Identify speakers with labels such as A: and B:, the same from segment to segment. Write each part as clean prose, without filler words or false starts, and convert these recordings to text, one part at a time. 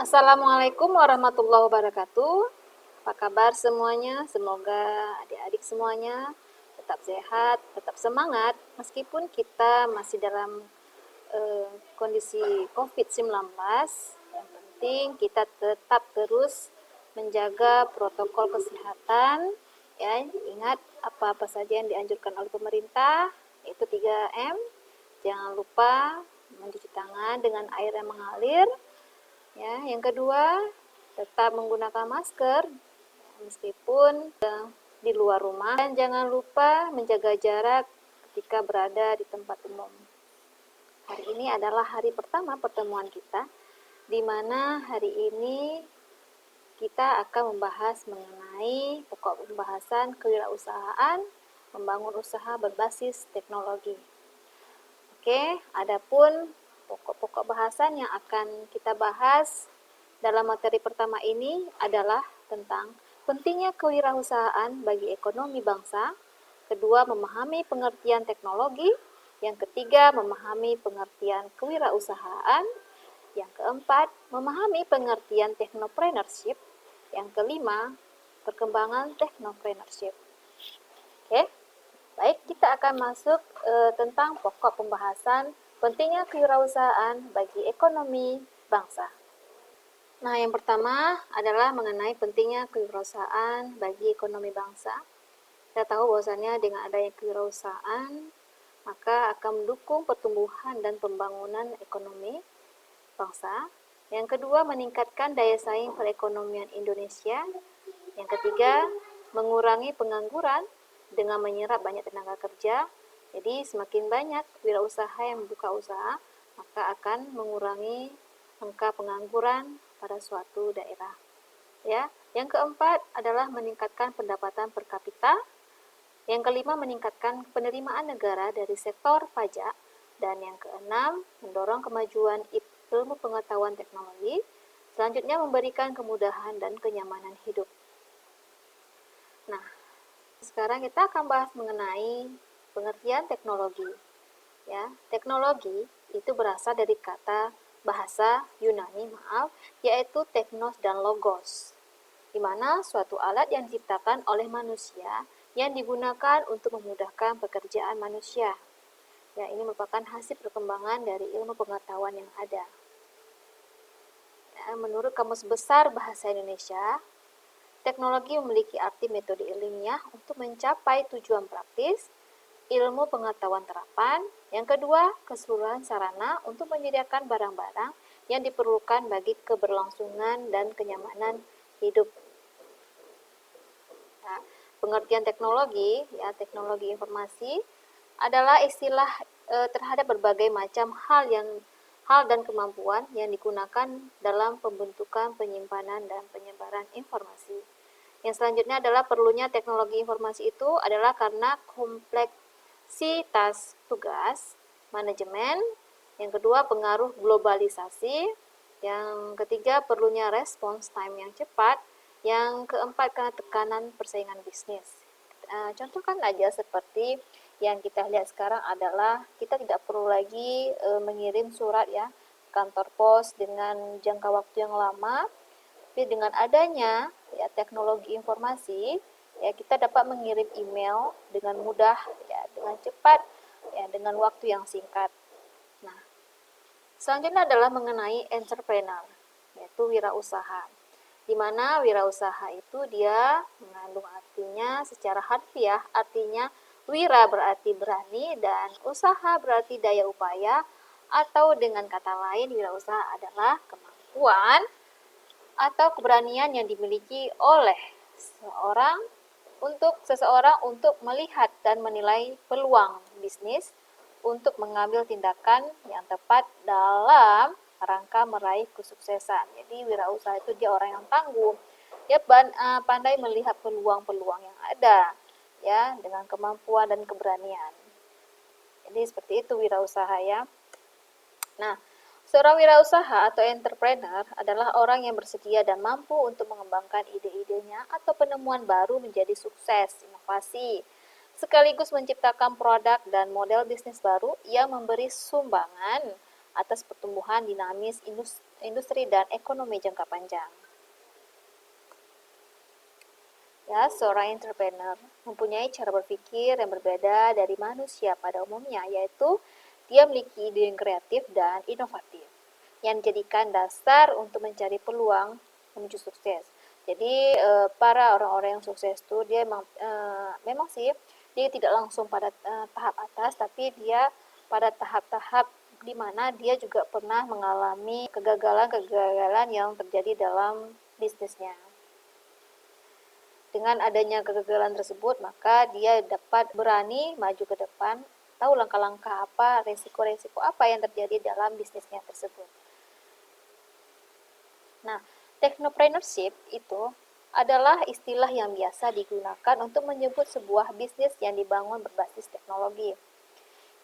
A: Assalamualaikum warahmatullahi wabarakatuh. Apa kabar semuanya? Semoga adik-adik semuanya tetap sehat, tetap semangat meskipun kita masih dalam kondisi COVID-19. Yang penting kita tetap terus menjaga protokol kesehatan. Ya, ingat apa-apa saja yang dianjurkan oleh pemerintah, yaitu 3M. Jangan lupa mencuci tangan dengan air yang mengalir. Ya, yang kedua, tetap menggunakan masker meskipun di luar rumah, dan jangan lupa menjaga jarak ketika berada di tempat umum. Hari ini adalah hari pertama pertemuan kita, di mana hari ini kita akan membahas mengenai pokok pembahasan kewirausahaan, membangun usaha berbasis teknologi. Oke, adapun pokok-pokok bahasan yang akan kita bahas dalam materi pertama ini adalah tentang pentingnya kewirausahaan bagi ekonomi bangsa, kedua memahami pengertian teknologi, yang ketiga memahami pengertian kewirausahaan, yang keempat memahami pengertian technopreneurship, yang kelima perkembangan technopreneurship. Oke, baik, kita akan masuk tentang pokok pembahasan pentingnya kewirausahaan bagi ekonomi bangsa. Nah, yang pertama adalah mengenai pentingnya kewirausahaan bagi ekonomi bangsa. Kita tahu bahwasannya dengan adanya kewirausahaan, maka akan mendukung pertumbuhan dan pembangunan ekonomi bangsa. Yang kedua, meningkatkan daya saing perekonomian Indonesia. Yang ketiga, mengurangi pengangguran dengan menyerap banyak tenaga kerja. Jadi semakin banyak wirausaha yang membuka usaha, maka akan mengurangi angka pengangguran pada suatu daerah. Ya, yang keempat adalah meningkatkan pendapatan per kapita. Yang kelima, meningkatkan penerimaan negara dari sektor pajak. Dan yang keenam, mendorong kemajuan ilmu pengetahuan teknologi. Selanjutnya, memberikan kemudahan dan kenyamanan hidup. Nah, sekarang kita akan bahas mengenai pengertian teknologi. Ya, teknologi itu berasal dari kata bahasa Yunani, yaitu teknos dan logos, di mana suatu alat yang diciptakan oleh manusia yang digunakan untuk memudahkan pekerjaan manusia. Ya, ini merupakan hasil perkembangan dari ilmu pengetahuan yang ada. Ya, menurut Kamus Besar Bahasa Indonesia, teknologi memiliki arti metode ilmiah untuk mencapai tujuan praktis, ilmu pengetahuan terapan. Yang kedua, keseluruhan sarana untuk menyediakan barang-barang yang diperlukan bagi keberlangsungan dan kenyamanan hidup. Nah, pengertian teknologi, ya, teknologi informasi adalah istilah terhadap berbagai macam hal dan kemampuan yang digunakan dalam pembentukan, penyimpanan, dan penyebaran informasi. Yang selanjutnya adalah perlunya teknologi informasi itu adalah karena kompleksitas tugas, manajemen. Yang kedua, pengaruh globalisasi. Yang ketiga, perlunya response time yang cepat. Yang keempat, karena tekanan persaingan bisnis. Contohkan aja seperti yang kita lihat sekarang adalah kita tidak perlu lagi mengirim surat ya kantor pos dengan jangka waktu yang lama, tapi dengan adanya ya teknologi informasi ya kita dapat mengirim email dengan mudah ya, dengan cepat ya, dengan waktu yang singkat. Nah, selanjutnya adalah mengenai entrepreneur, yaitu wirausaha, di mana wirausaha itu dia mengandung artinya secara harfiah, artinya wira berarti berani dan usaha berarti daya upaya, atau dengan kata lain wirausaha adalah kemampuan atau keberanian yang dimiliki oleh seseorang untuk melihat dan menilai peluang bisnis untuk mengambil tindakan yang tepat dalam rangka meraih kesuksesan. Jadi wirausaha itu dia orang yang tangguh, dia pandai melihat peluang-peluang yang ada ya dengan kemampuan dan keberanian. Jadi seperti itu wirausaha ya. Nah, seorang wirausaha atau entrepreneur adalah orang yang bersedia dan mampu untuk mengembangkan ide-idenya atau penemuan baru menjadi sukses, inovasi, sekaligus menciptakan produk dan model bisnis baru yang memberi sumbangan atas pertumbuhan dinamis industri dan ekonomi jangka panjang. Ya, seorang entrepreneur mempunyai cara berpikir yang berbeda dari manusia pada umumnya, yaitu dia memiliki ide yang kreatif dan inovatif, yang dijadikan dasar untuk mencari peluang menuju sukses. Jadi para orang-orang yang sukses itu dia memang sih dia tidak langsung pada tahap atas, tapi dia pada tahap-tahap di mana dia juga pernah mengalami kegagalan-kegagalan yang terjadi dalam bisnisnya. Dengan adanya kegagalan tersebut, maka dia dapat berani maju ke depan, tahu langkah-langkah apa, resiko-resiko apa yang terjadi dalam bisnisnya tersebut. Nah, technopreneurship itu adalah istilah yang biasa digunakan untuk menyebut sebuah bisnis yang dibangun berbasis teknologi.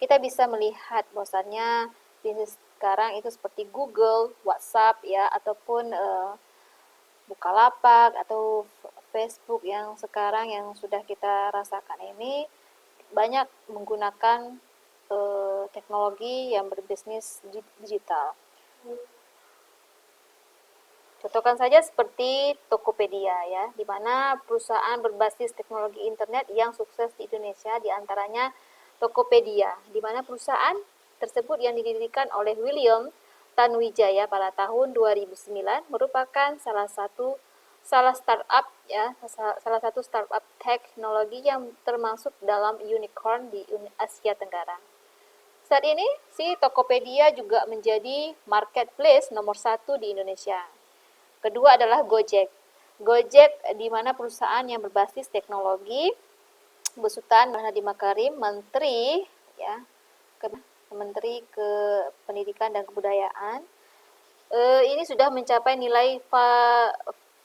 A: Kita bisa melihat bahwasannya bisnis sekarang itu seperti Google, WhatsApp ya, ataupun Bukalapak atau Facebook yang sekarang yang sudah kita rasakan ini banyak menggunakan teknologi yang berbisnis digital. Contohkan saja seperti Tokopedia ya, di mana perusahaan berbasis teknologi internet yang sukses di Indonesia diantaranya Tokopedia, di mana perusahaan tersebut yang didirikan oleh William Tanuwijaya pada tahun 2009 merupakan salah satu startup teknologi yang termasuk dalam unicorn di Asia Tenggara. Saat ini, si Tokopedia juga menjadi marketplace nomor 1 di Indonesia. Kedua adalah Gojek. Gojek di mana perusahaan yang berbasis teknologi besutan Nadiem Makarim, Menteri ke Pendidikan dan Kebudayaan. Ini sudah mencapai nilai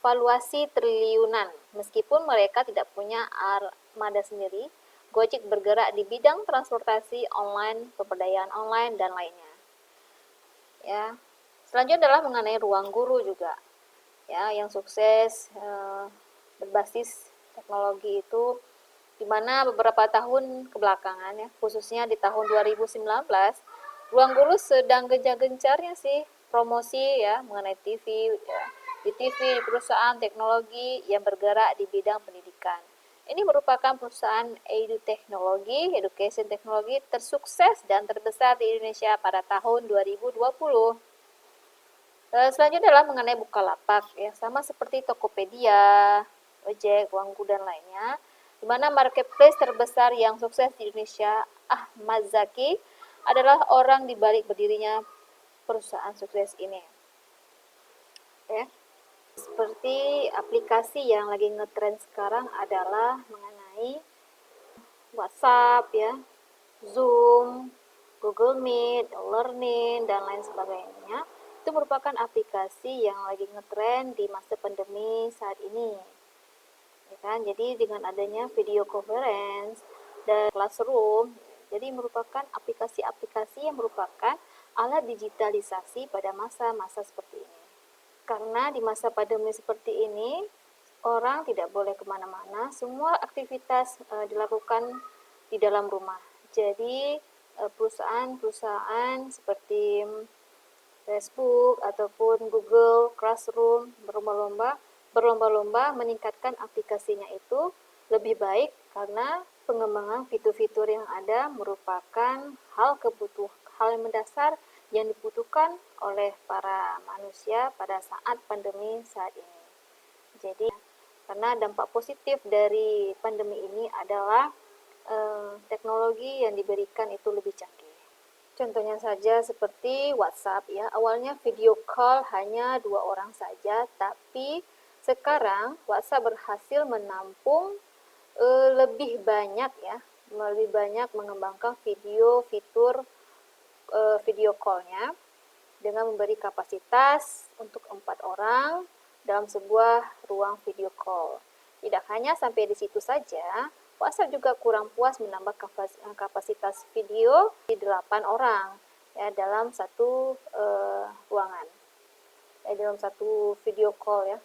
A: valuasi triliunan. Meskipun mereka tidak punya armada sendiri, Gojek bergerak di bidang transportasi online, pemberdayaan online, dan lainnya. Ya, selanjutnya adalah mengenai Ruang Guru juga. Ya, yang sukses berbasis teknologi itu di mana beberapa tahun kebelakangan ya, khususnya di tahun 2019, Ruang Guru sedang gencar-gencarnya sih promosi ya mengenai TV ya, di perusahaan teknologi yang bergerak di bidang pendidikan. Ini merupakan perusahaan education teknologi tersukses dan terbesar di Indonesia pada tahun 2020. Selanjutnya adalah mengenai Bukalapak ya, sama seperti Tokopedia, Gojek, Ruang Guru dan lainnya, di mana marketplace terbesar yang sukses di Indonesia, Ahmad Zaki, adalah orang di balik berdirinya perusahaan sukses ini. Ya. Seperti aplikasi yang lagi ngetrend sekarang adalah mengenai WhatsApp ya, Zoom, Google Meet, Learning, dan lain sebagainya. Itu merupakan aplikasi yang lagi ngetrend di masa pandemi saat ini. Ya kan? Jadi dengan adanya video conference dan classroom, jadi merupakan aplikasi-aplikasi yang merupakan alat digitalisasi pada masa-masa seperti ini. Karena di masa pandemi seperti ini, orang tidak boleh kemana-mana, semua aktivitas dilakukan di dalam rumah. Jadi perusahaan-perusahaan seperti Facebook ataupun Google Classroom berlomba-lomba meningkatkan aplikasinya itu lebih baik karena pengembangan fitur-fitur yang ada merupakan hal yang mendasar yang dibutuhkan oleh para manusia pada saat pandemi saat ini. Jadi, karena dampak positif dari pandemi ini adalah teknologi yang diberikan itu lebih canggih. Contohnya saja seperti WhatsApp ya, awalnya video call hanya 2 orang saja, tapi sekarang WhatsApp berhasil menampung lebih banyak mengembangkan fitur video call-nya dengan memberi kapasitas untuk 4 orang dalam sebuah ruang video call. Tidak hanya sampai di situ saja, WhatsApp juga kurang puas menambah kapasitas video di 8 orang ya dalam satu ruangan. Dalam satu video call ya.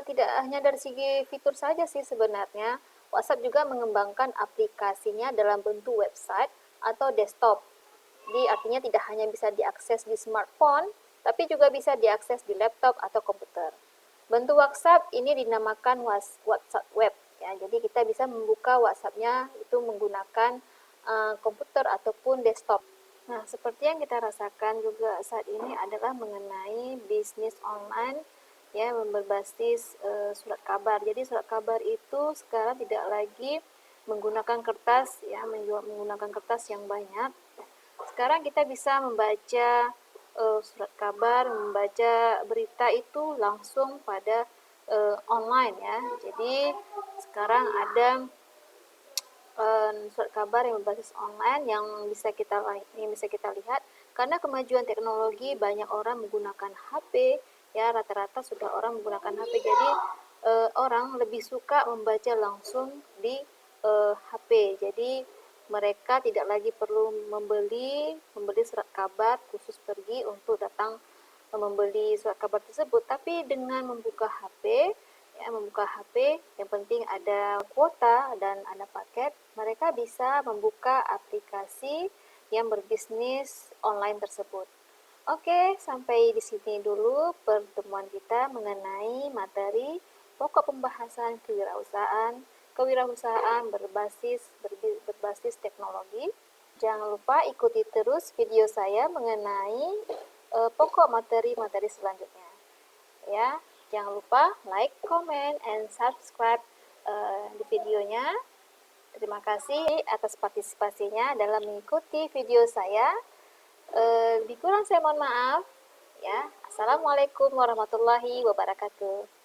A: Tidak hanya dari segi fitur saja sih sebenarnya, WhatsApp juga mengembangkan aplikasinya dalam bentuk website atau desktop. Jadi artinya tidak hanya bisa diakses di smartphone, tapi juga bisa diakses di laptop atau komputer. Bentuk WhatsApp ini dinamakan WhatsApp web. Ya, jadi kita bisa membuka WhatsApp-nya itu menggunakan komputer ataupun desktop. Nah, seperti yang kita rasakan juga saat ini adalah mengenai bisnis online ya berbasis surat kabar. Jadi surat kabar itu sekarang tidak lagi menggunakan kertas ya, menggunakan kertas yang banyak. Sekarang kita bisa membaca surat kabar, membaca berita itu langsung pada online ya. Jadi sekarang ada surat kabar yang berbasis online yang bisa kita lihat karena kemajuan teknologi banyak orang menggunakan HP ya, rata-rata sudah orang menggunakan HP. Jadi orang lebih suka membaca langsung di HP. Jadi mereka tidak lagi perlu membeli surat kabar khusus pergi untuk datang membeli surat kabar tersebut, tapi dengan membuka HP ya, membuka HP yang penting ada kuota dan ada paket, mereka bisa membuka aplikasi yang berbisnis online tersebut. Oke, sampai di sini dulu pertemuan kita mengenai materi pokok pembahasan kewirausahaan berbasis teknologi. Jangan lupa ikuti terus video saya mengenai pokok materi-materi selanjutnya. Ya, jangan lupa like, comment, and subscribe di videonya. Terima kasih atas partisipasinya dalam mengikuti video saya. Lebih kurang saya mohon maaf. Ya, assalamualaikum warahmatullahi wabarakatuh.